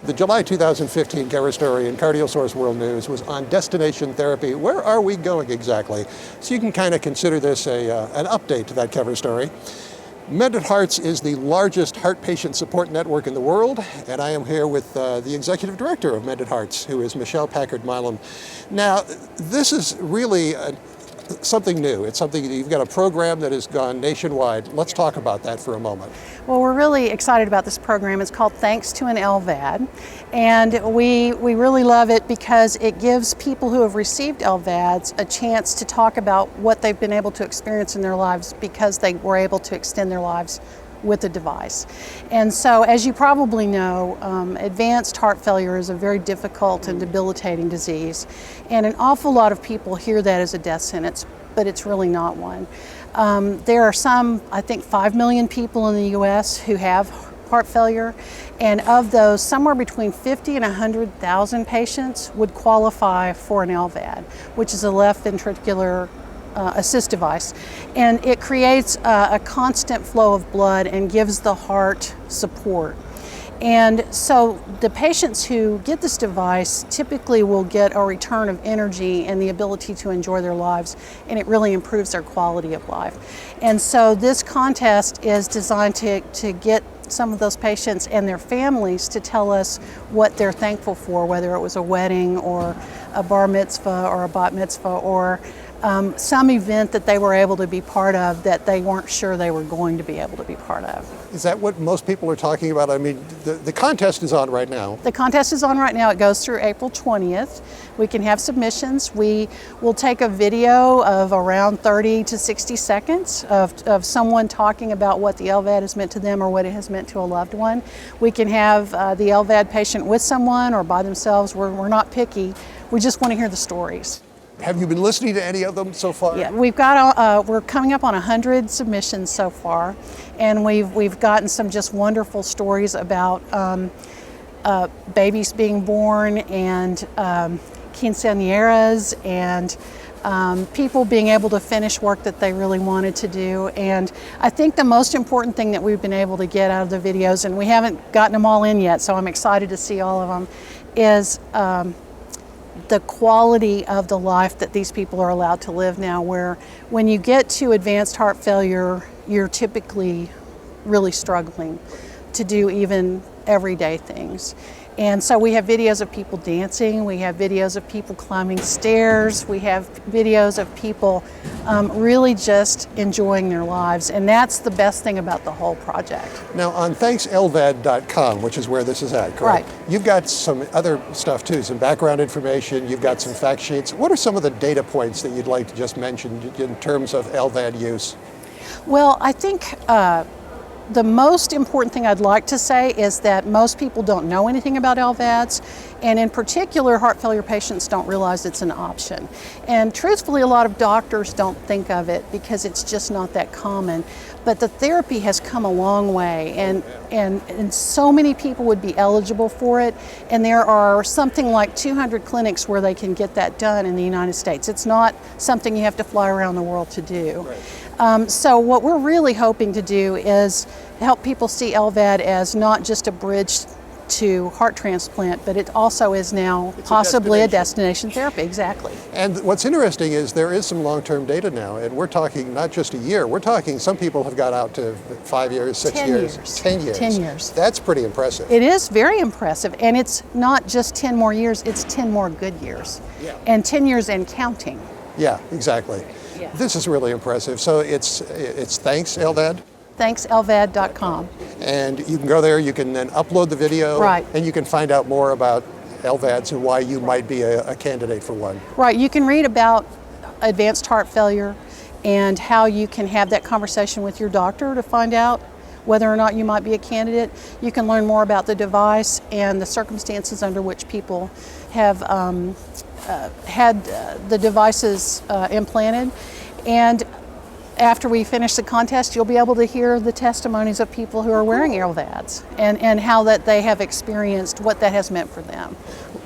The July 2015 cover story in CardioSource World News was on destination therapy. Where are we going exactly? So you can kind of consider this an update to that cover story. Mended Hearts is the largest heart patient support network in the world, and I am here with the executive director of Mended Hearts, who is Michele Packard-Milam. Now, this is really something new. It's something, you've got a program that has gone nationwide. Let's talk about that for a moment. Well, we're really excited about this program. It's called Thanks to an LVAD, and we really love it because it gives people who have received LVADs a chance to talk about what they've been able to experience in their lives because they were able to extend their lives with the device. And so, as you probably know, advanced heart failure is a very difficult and debilitating disease, and an awful lot of people hear that as a death sentence, but it's really not one. There are I think 5 million people in the US who have heart failure, and of those, somewhere between 50 and 100,000 patients would qualify for an LVAD, which is a left ventricular assist device, and it creates a constant flow of blood and gives the heart support. And so the patients who get this device typically will get a return of energy and the ability to enjoy their lives, and it really improves their quality of life. And so this contest is designed to get some of those patients and their families to tell us what they're thankful for, whether it was a wedding or a bar mitzvah or a bat mitzvah or some event that they were able to be part of that they weren't sure they were going to be able to be part of. Is that what most people are talking about? I mean, the contest is on right now. The contest is on right now. It goes through April 20th. We can have submissions. We will take a video of around 30 to 60 seconds of someone talking about what the LVAD has meant to them or what it has meant to a loved one. We can have the LVAD patient with someone or by themselves. We're not picky. We just want to hear the stories. Have you been listening to any of them so far? Yeah, we've got we're coming up on 100 submissions so far, and we've gotten some just wonderful stories about babies being born and quinceañeras and people being able to finish work that they really wanted to do. And I think the most important thing that we've been able to get out of the videos, and we haven't gotten them all in yet, so I'm excited to see all of them, is the quality of the life that these people are allowed to live now, where when you get to advanced heart failure, you're typically really struggling to do even everyday things. And so we have videos of people dancing, we have videos of people climbing stairs, we have videos of people really just enjoying their lives, and that's the best thing about the whole project. Now on ThanksLVAD.com, which is where this is at, correct? Right. You've got some other stuff too, some background information, you've got some fact sheets. What are some of the data points that you'd like to just mention in terms of LVAD use? Well, I think the most important thing I'd like to say is that most people don't know anything about LVADs, and in particular, heart failure patients don't realize it's an option. And truthfully, a lot of doctors don't think of it because it's just not that common. But the therapy has come a long way, and so many people would be eligible for it, and there are something like 200 clinics where they can get that done in the United States. It's not something you have to fly around the world to do. Right. So what we're really hoping to do is help people see LVAD as not just a bridge to heart transplant, but it also is now possibly a destination therapy. Exactly. And what's interesting is there is some long-term data now, and we're talking not just a year, we're talking some people have got out to 5 years, 6 years, 10 years. 10 years. That's pretty impressive. It is very impressive, and it's not just 10 more years, it's 10 more good years. Yeah. And 10 years and counting. Yeah, exactly. Yeah. This is really impressive. So it's ThanksLVAD? ThanksLVAD.com. And you can go there, you can then upload the video, right, and you can find out more about LVADs and why you might be a candidate for one. Right, you can read about advanced heart failure and how you can have that conversation with your doctor to find out whether or not you might be a candidate. You can learn more about the device and the circumstances under which people have had the devices implanted. And after we finish the contest, you'll be able to hear the testimonies of people who are wearing LVADs and how that they have experienced what that has meant for them.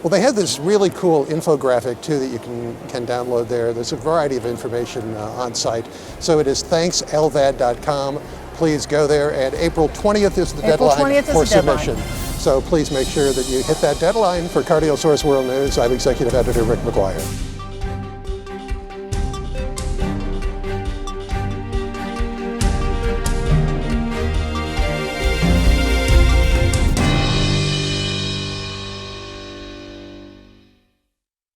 Well, they have this really cool infographic too that you can download there. There's a variety of information on site. So it is ThanksLVAD.com. Please go there, and April 20th is the deadline for submission. So please make sure that you hit that deadline for Cardiosource World News. I'm Executive Editor Rick McGuire.